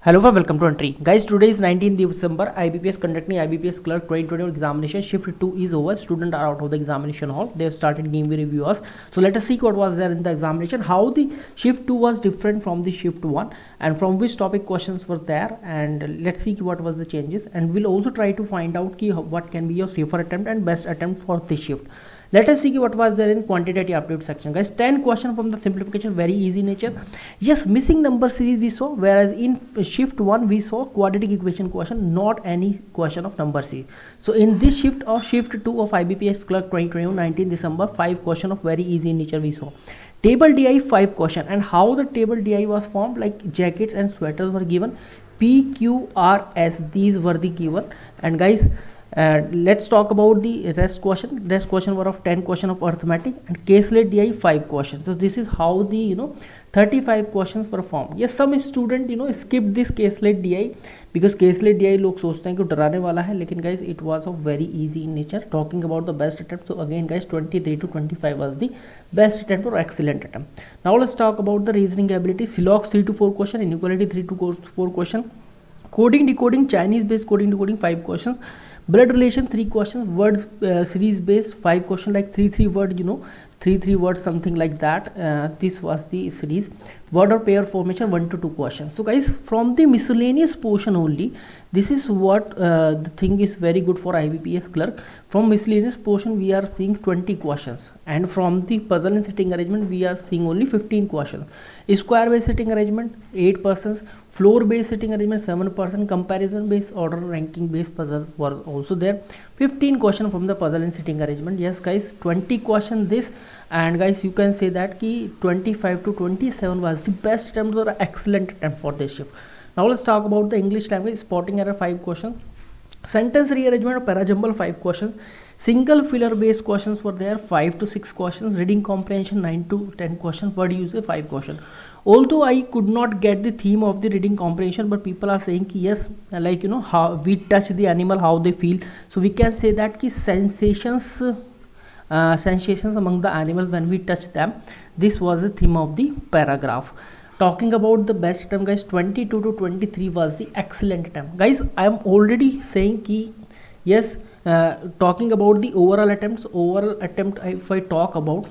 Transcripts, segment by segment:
Hello and welcome to Entry. Guys, today is 19th December. IBPS conducting IBPS Clerk 2021 examination. Shift 2 is over. Students are out of the examination hall. They have started giving review us. So let us see what was there in the examination. How the Shift 2 was different from the Shift 1 and from which topic questions were there. And let's see what was the changes. And we'll also try to find out what can be your safer attempt and best attempt for this shift. Let us see what was there in quantitative aptitude section. Guys, 10 question from the simplification, very easy nature. Yes, missing number series we saw, whereas in shift 1 we saw quadratic equation question, not any question of number series. So in this shift 2 of IBPS Clerk 2021 19 December, 5 question of very easy nature we saw. Table DI 5 question, and how the table DI was formed, like jackets and sweaters were given, P, Q, R, S, these were the given. And guys, let's talk about the rest question. Rest question were of 10 question of arithmetic, and caselet DI 5 questions. So this is how the 35 questions were formed. Yes, some student skip this caselet DI because caselet DI लोग सोचते हैं कि डराने वाला है, लेकिन guys it was of very easy in nature. Talking about the best attempt, so again guys 23 to 25 was the best attempt or excellent attempt. Now let's talk about the reasoning ability. Silox 3 to 4 question, inequality 3 to 4 question, coding decoding Chinese based coding decoding 5 questions, blood relation 3 questions, words series based 5 question, like 3 word 3 words, something like that. This was the series. Word or pair formation 1 to 2 questions. So guys, from the miscellaneous portion only, this is what the thing is very good for IBPS clerk. From miscellaneous portion we are seeing 20 questions, and from the puzzle and sitting arrangement we are seeing only 15 questions. Square based sitting arrangement 8 persons, floor based sitting arrangement 7%, comparison based order ranking based puzzle was also there. 15 question from the puzzle and sitting arrangement. Yes guys, 20 question this, and guys you can say that ki 25 to 27 was the best attempt or excellent attempt for this shift. Now let's talk about the English language. Spotting error 5 questions, sentence rearrangement or parajumble 5 questions, single filler based questions were there 5 to 6 questions, reading comprehension 9 to 10 questions, word usage 5 questions. Although I could not get the theme of the reading comprehension, but people are saying ki yes, like how we touch the animal, how they feel, so we can say that ki sensations among the animals when we touch them, this was the theme of the paragraph. Talking about the best attempt guys, 22 to 23 was the excellent attempt. Guys, I am already saying ki yes, talking about the overall attempt, if I talk about,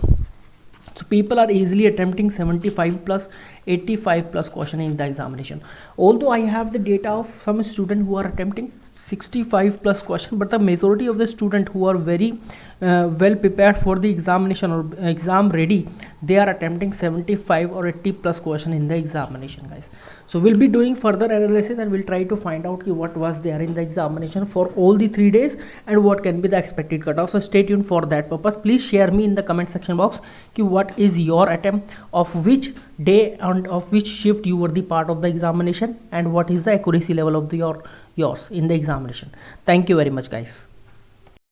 so people are easily attempting 75 plus 85 plus question in the examination. Although I have the data of some students who are attempting 65 plus question, but the majority of the students who are very well prepared for the examination or exam ready, they are attempting 75 or 80 plus question in the examination guys. So we'll be doing further analysis and we'll try to find out what was there in the examination for all the 3 days and what can be the expected cutoff. So stay tuned for that purpose. Please share me in the comment section box what is your attempt, of which day and of which shift you were the part of the examination, and what is the accuracy level of yours in the examination. Thank you very much guys.